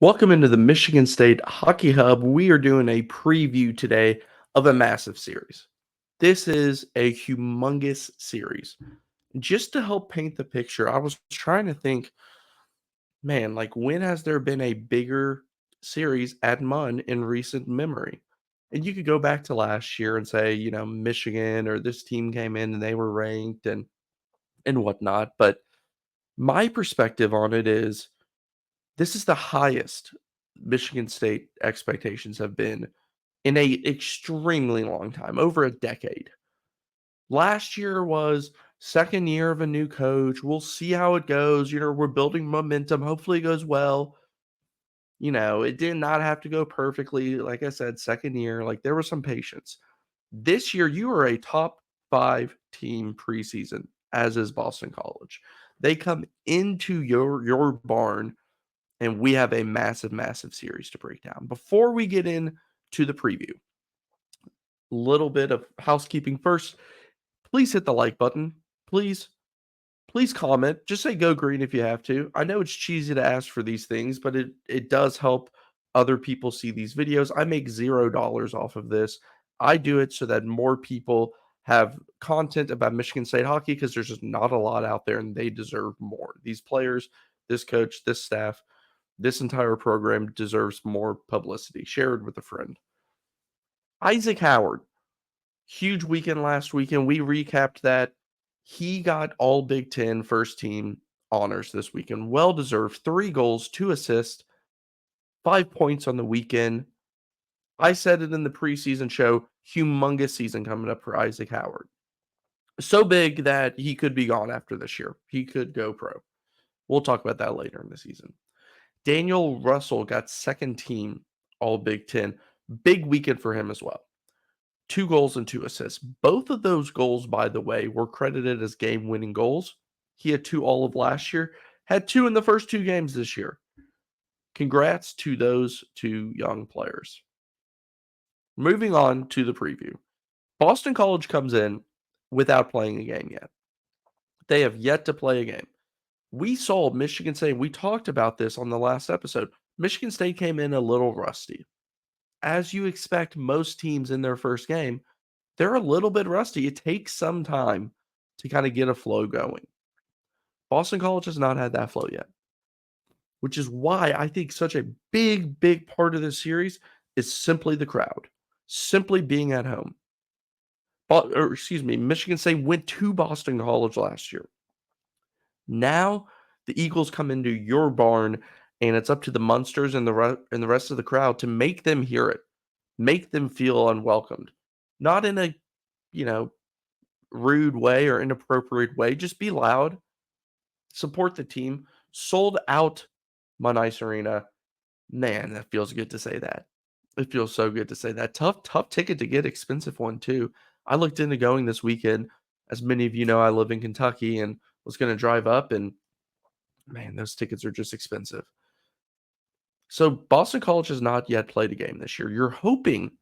Welcome into the Michigan State Hockey Hub. We are doing a preview today of a massive series. This is a humongous series. Just to help paint the picture, I was trying to think, man, like when has there been a bigger series at Munn in recent memory? And you could go back to last year and say, Michigan or this team came in and they were ranked and whatnot. But my perspective on it is this is the highest Michigan State expectations have been in a extremely long time, over a decade. Last year was second year of a new coach. We'll see how it goes. We're building momentum. Hopefully it goes well. It did not have to go perfectly. Like I said, second year, like there was some patience. This year, you are a top five team preseason, as is Boston College. They come into your barn and we have a massive, massive series to break down. Before we get into the preview, little bit of housekeeping first. Please hit the like button. Please, please comment. Just say go green if you have to. I know it's cheesy to ask for these things, but it does help other people see these videos. I make $0 off of this. I do it so that more people have content about Michigan State hockey because there's just not a lot out there and they deserve more. These players, this coach, this staff, this entire program deserves more publicity. Share it with a friend. Isaac Howard, huge weekend last weekend. We recapped that. He got all Big Ten first team honors this weekend. Well deserved. 3 goals, 2 assists, 5 points on the weekend. I said it in the preseason show. Humongous season coming up for Isaac Howard. So big that he could be gone after this year. He could go pro. We'll talk about that later in the season. Daniel Russell got second team all Big Ten. Big weekend for him as well. 2 goals and 2 assists. Both of those goals, by the way, were credited as game winning goals. He had 2 all of last year, had 2 in the first 2 games this year. Congrats to those 2 young players. Moving on to the preview. Boston College comes in without playing a game yet. They have yet to play a game. We saw Michigan State, we talked about this on the last episode. Michigan State came in a little rusty. As you expect most teams in their first game, they're a little bit rusty. It takes some time to kind of get a flow going. Boston College has not had that flow yet, which is why I think such a big, big part of this series is simply the crowd, simply being at home. Michigan State went to Boston College last year. Now the Eagles come into your barn, and it's up to the Munsters and the rest of the crowd to make them hear it, make them feel unwelcomed, not in a you know rude way or inappropriate way. Just be loud, support the team. Sold out Munn Ice Arena. Man, that feels good to say that. It feels so good to say that. Tough ticket to get, expensive one too. I looked into going this weekend. As many of you know, I live in Kentucky and was going to drive up, and man, those tickets are just expensive. So Boston College has not yet played a game this year. You're hoping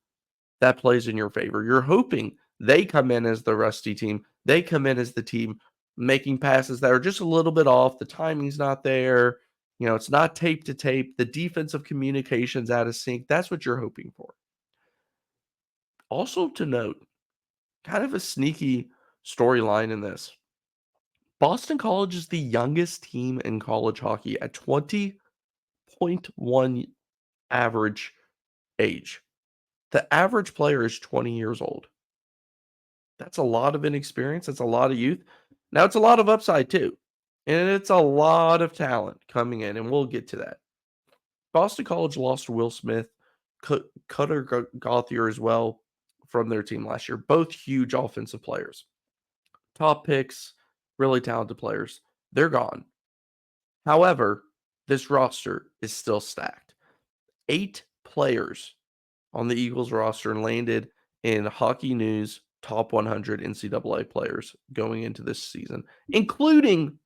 that plays in your favor. You're hoping they come in as the rusty team. They come in as the team making passes that are just a little bit off. The timing's not there. It's not tape to tape. The defensive communication's out of sync. That's what you're hoping for. Also to note, kind of a sneaky storyline in this. Boston College is the youngest team in college hockey at 20.1 average age. The average player is 20 years old. That's a lot of inexperience. That's a lot of youth. Now it's a lot of upside too. And it's a lot of talent coming in, and we'll get to that. Boston College lost Will Smith, Cutter Gauthier as well from their team last year. Both huge offensive players. Top picks, really talented players. They're gone. However, this roster is still stacked. 8 players on the Eagles roster and landed in Hockey News top 100 NCAA players going into this season, including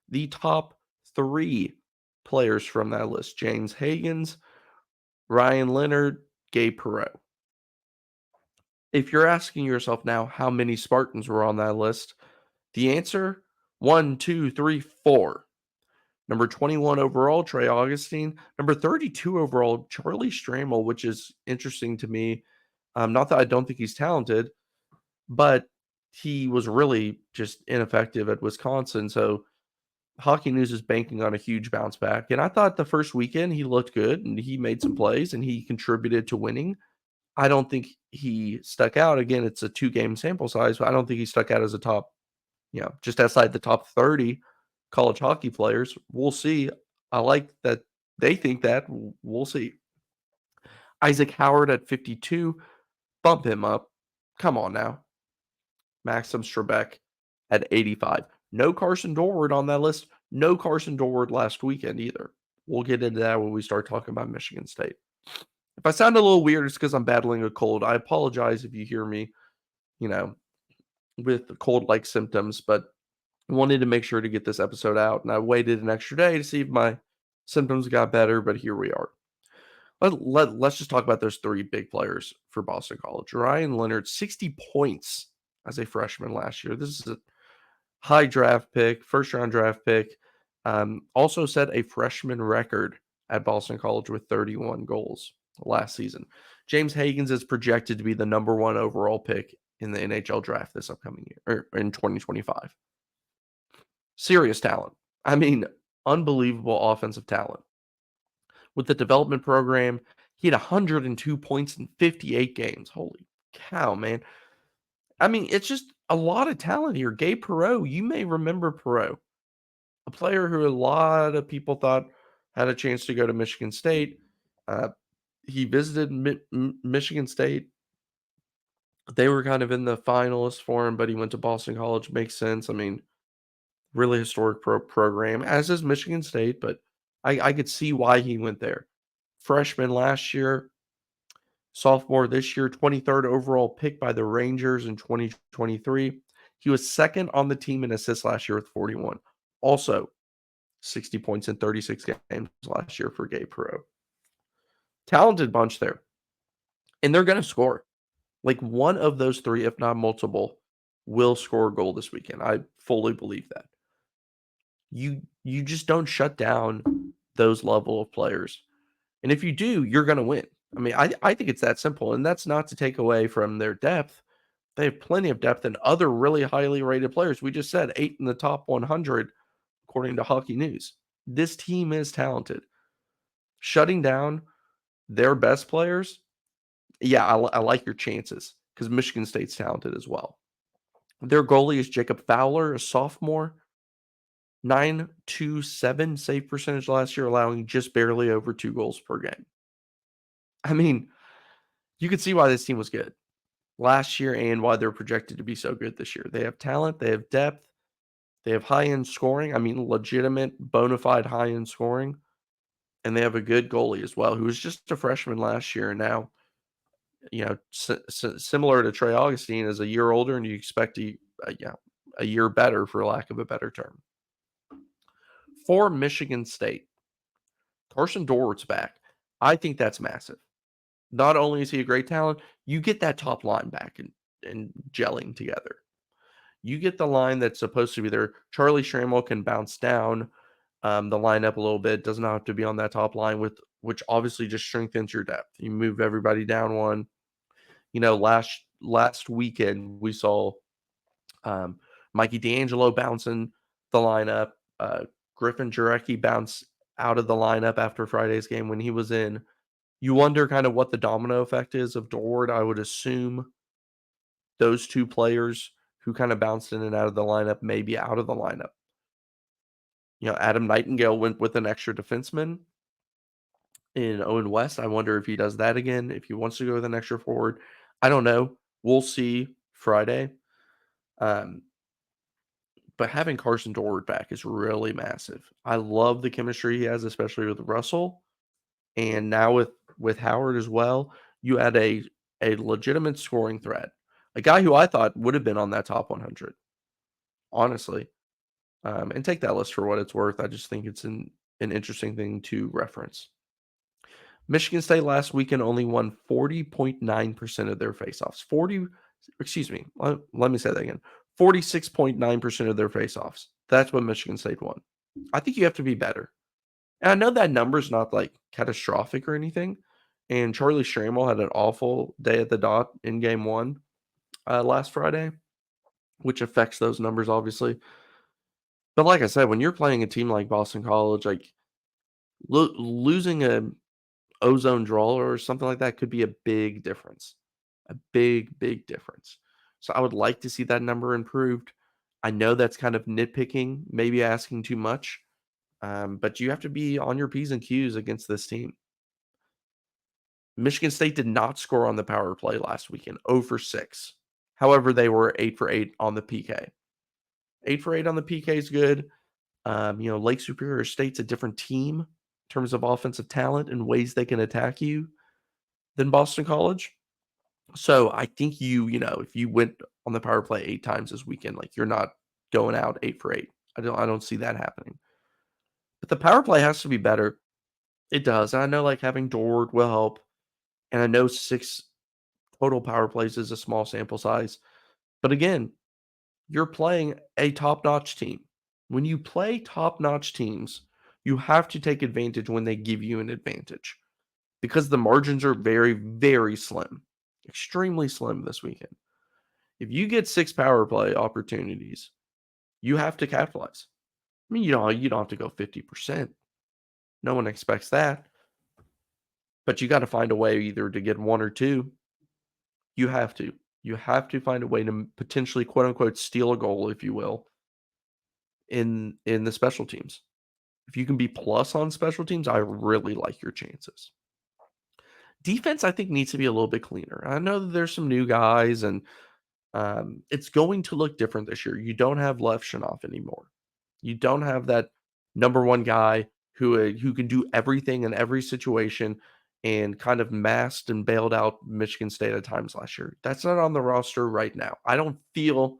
the top 3 players from that list: James Hagens, Ryan Leonard, Gabe Perreault. If you're asking yourself now how many Spartans were on that list, the answer 1, 2, 3, 4. Number 21 overall, Trey Augustine. Number 32 overall, Charlie Stramel, which is interesting to me. Not that I don't think he's talented, but he was really just ineffective at Wisconsin. So Hockey News is banking on a huge bounce back. And I thought the first weekend he looked good and he made some plays and he contributed to winning. I don't think he stuck out. Again, it's a 2-game sample size, but I don't think he stuck out as a top, just outside the top 30 college hockey players. We'll see. I like that they think that. We'll see. Isaac Howard at 52. Bump him up. Come on now. Maxim Trebek at 85. No Carson Dorward on that list. No Carson Dorward last weekend either. We'll get into that when we start talking about Michigan State. If I sound a little weird, it's because I'm battling a cold. I apologize if you hear me, with cold-like symptoms, but I wanted to make sure to get this episode out, and I waited an extra day to see if my symptoms got better, but here we are. Let's just talk about those 3 big players for Boston College. Ryan Leonard, 60 points as a freshman last year. This is a high draft pick, first-round draft pick. Also set a freshman record at Boston College with 31 goals last season. James Hagans is projected to be the number 1 overall pick in the NHL draft this upcoming year, or in 2025. Serious talent. I mean, unbelievable offensive talent. With the development program, he had 102 points in 58 games. Holy cow, man. I mean, it's just a lot of talent here. Gabe Perreault, you may remember Perreault, a player who a lot of people thought had a chance to go to Michigan State. He visited Michigan State. They were kind of in the finalists for him, but he went to Boston College. Makes sense. I mean, really historic program, as is Michigan State, but I could see why he went there. Freshman last year, sophomore this year, 23rd overall pick by the Rangers in 2023. He was second on the team in assists last year with 41. Also, 60 points in 36 games last year for Gabe Perreault. Talented bunch there. And they're going to score. Like one of those 3, if not multiple, will score a goal this weekend. I fully believe that. You just don't shut down those level of players. And if you do, you're going to win. I mean, I think it's that simple. And that's not to take away from their depth. They have plenty of depth and other really highly rated players. We just said 8 in the top 100, according to Hockey News. This team is talented. Shutting down their best players, yeah, I like your chances because Michigan State's talented as well. Their goalie is Jacob Fowler, a sophomore. 927 save percentage last year, allowing just barely over 2 goals per game. I mean, you could see why this team was good last year and why they're projected to be so good this year. They have talent, they have depth, they have high-end scoring. I mean, legitimate, bona fide high-end scoring. And they have a good goalie as well, who was just a freshman last year and now, similar to Trey Augustine, is a year older, and you expect a year better, for lack of a better term. For Michigan State, Carson Dorwart's back. I think that's massive. Not only is he a great talent, you get that top line back and gelling together. You get the line that's supposed to be there. Charlie Stramel can bounce down the lineup a little bit. Does not have to be on that top line, which obviously just strengthens your depth. You move everybody down one. Last weekend we saw Mikey D'Angelo bouncing the lineup. Griffin Jarecki bounce out of the lineup after Friday's game when he was in. You wonder kind of what the domino effect is of Dorward. I would assume those 2 players who kind of bounced in and out of the lineup may be out of the lineup. Adam Nightingale went with an extra defenseman in Owen West. I wonder if he does that again, if he wants to go with an extra forward. I don't know. We'll see Friday. But having Carson Dorward back is really massive. I love the chemistry he has, especially with Russell. And now with Howard as well, you add a legitimate scoring threat. A guy who I thought would have been on that top 100, honestly. And take that list for what it's worth. I just think it's an interesting thing to reference. Michigan State last weekend only won 40.9% of their faceoffs. Let me say that again. 46.9% of their faceoffs. That's what Michigan State won. I think you have to be better. And I know that number's not, like, catastrophic or anything, and Charlie Stramel had an awful day at the dot in game 1, last Friday, which affects those numbers, obviously. But like I said, when you're playing a team like Boston College, like, losing a ozone draw or something like that could be a big difference. A big, big difference. So I would like to see that number improved. I know that's kind of nitpicking, maybe asking too much, but you have to be on your P's and Q's against this team. Michigan State did not score on the power play last weekend, 0 for 6. However, they were 8 for 8 on the PK. 8 for 8 on the PK is good. Lake Superior State's a different team in terms of offensive talent and ways they can attack you than Boston College. So I think if you went on the power play 8 times this weekend, like you're not going out 8 for 8. I don't see that happening. But the power play has to be better. It does. And I know like having Dort will help. And I know 6 total power plays is a small sample size. But again, you're playing a top-notch team. When you play top-notch teams, you have to take advantage when they give you an advantage because the margins are very, very slim, extremely slim this weekend. If you get 6 power play opportunities, you have to capitalize. I mean, you don't have to go 50%. No one expects that. But you gotta find a way either to get 1 or 2. You have to. You have to find a way to potentially, quote, unquote, "steal a goal," if you will, in the special teams. If you can be plus on special teams, I really like your chances. Defense, I think, needs to be a little bit cleaner. I know that there's some new guys, and it's going to look different this year. You don't have Lev Shanoff anymore. You don't have that number one guy who can do everything in every situation and kind of masked and bailed out Michigan State at times last year. That's not on the roster right now. I don't feel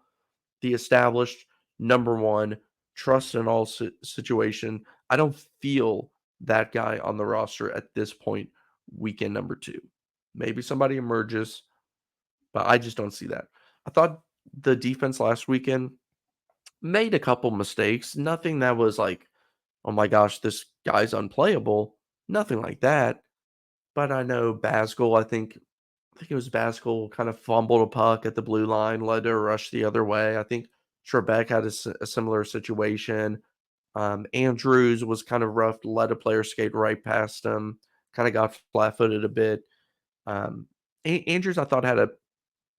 the established number one trust in all situation. I don't feel that guy on the roster at this point, weekend number 2. Maybe somebody emerges, but I just don't see that. I thought the defense last weekend made a couple mistakes. Nothing that was like, "Oh my gosh, this guy's unplayable." Nothing like that. But I know I think it was Baskell kind of fumbled a puck at the blue line, led to a rush the other way. I think Trebek had a similar situation. Andrews was kind of rough, let a player skate right past him, kind of got flat-footed a bit. Andrews, I thought, had a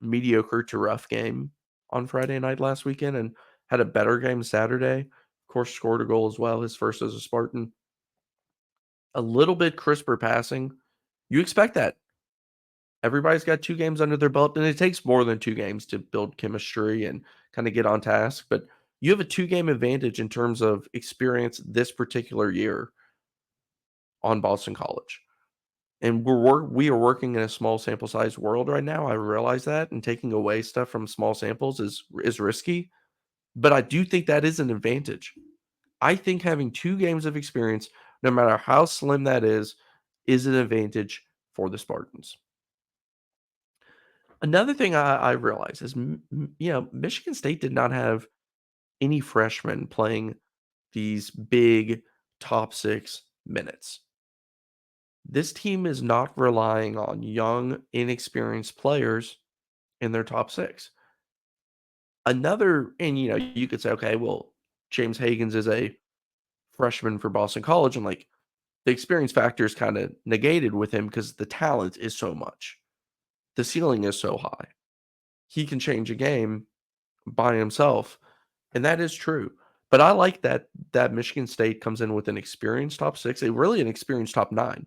mediocre to rough game on Friday night last weekend and had a better game Saturday. Of course, scored a goal as well, his first as a Spartan. A little bit crisper passing. You expect that. Everybody's got 2 games under their belt, and it takes more than 2 games to build chemistry and kinda get on task, but you have a 2-game advantage in terms of experience this particular year on Boston College. And we are working in a small sample size world right now, I realize that, and taking away stuff from small samples is risky, but I do think that is an advantage. I think having 2 games of experience, no matter how slim that is an advantage for the Spartans. Another thing I realize is, Michigan State did not have any freshmen playing these big top 6 minutes. This team is not relying on young, inexperienced players in their top 6. You could say, "Okay, well, James Hagans is a freshman for Boston College," and, like, the experience factor is kinda negated with him because the talent is so much. The ceiling is so high. He can change a game by himself, and that is true. But I like that Michigan State comes in with an experienced top 6, really an experienced top 9.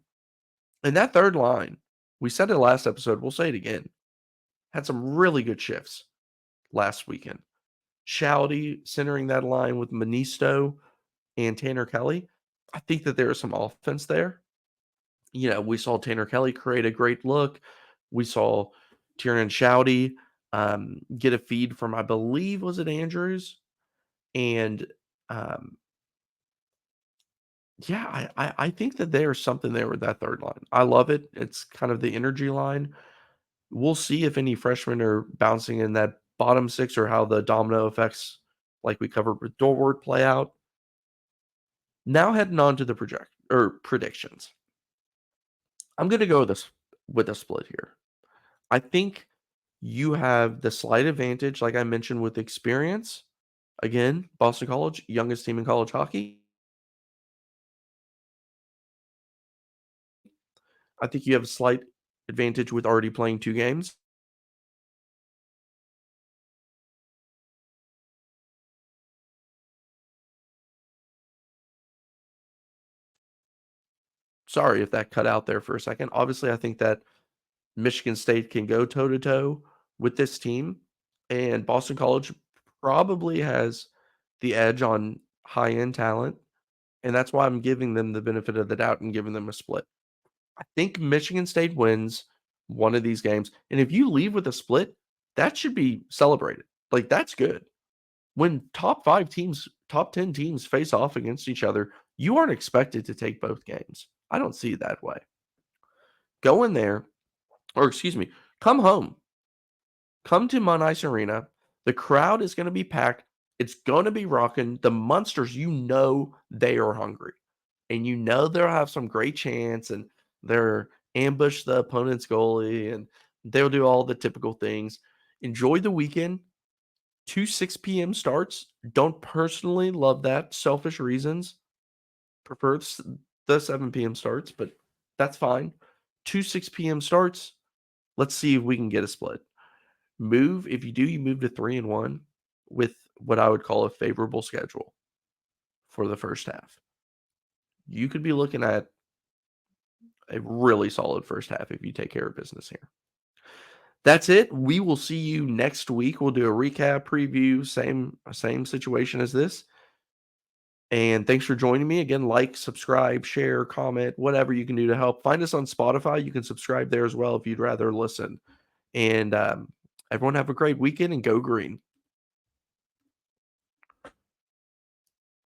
And that 3rd line, we said it last episode, we'll say it again, had some really good shifts last weekend. Shouty centering that line with Manisto and Tanner Kelly. I think that there is some offense there. We saw Tanner Kelly create a great look. We saw Tiernan Shouty get a feed from, I believe, was it Andrews? And um, yeah, I think that there's something there with that 3rd line. I love it. It's kind of the energy line. We'll see if any freshmen are bouncing in that bottom 6 or how the domino effects, like we covered with Dorward, play out. Now heading on to the predictions. I'm gonna go with a split here. I think you have the slight advantage, like I mentioned, with experience. Again, Boston College, youngest team in college hockey. I think you have a slight advantage with already playing 2 games. Sorry if that cut out there for a second. Obviously, I think that Michigan State can go toe to toe with this team, and Boston College probably has the edge on high end talent, and that's why I'm giving them the benefit of the doubt and giving them a split. I think Michigan State wins one of these games, and if you leave with a split, that should be celebrated. Like, that's good. When top 5 teams, top 10 teams face off against each other, you aren't expected to take both games. I don't see it that way. Go in there, or excuse me, come home. Come to Mount Ice Arena. The crowd is gonna be packed. It's gonna be rocking. The Munsters, they are hungry, and they'll have some great chants, and they're ambush the opponent's goalie, and they'll do all the typical things. Enjoy the weekend. 2 6 p.m. starts. Don't personally love that, selfish reasons. Prefer the 7 p.m. starts, but that's fine. 2 6 p.m. starts. Let's see if we can get a split. If you do, you move to 3-1 with what I would call a favorable schedule for the first half. You could be looking at a really solid first half if you take care of business here. That's it. We will see you next week. We'll do a recap preview, same situation as this. And thanks for joining me. Again, like, subscribe, share, comment, whatever you can do to help. Find us on Spotify. You can subscribe there as well if you'd rather listen. And everyone have a great weekend and go green.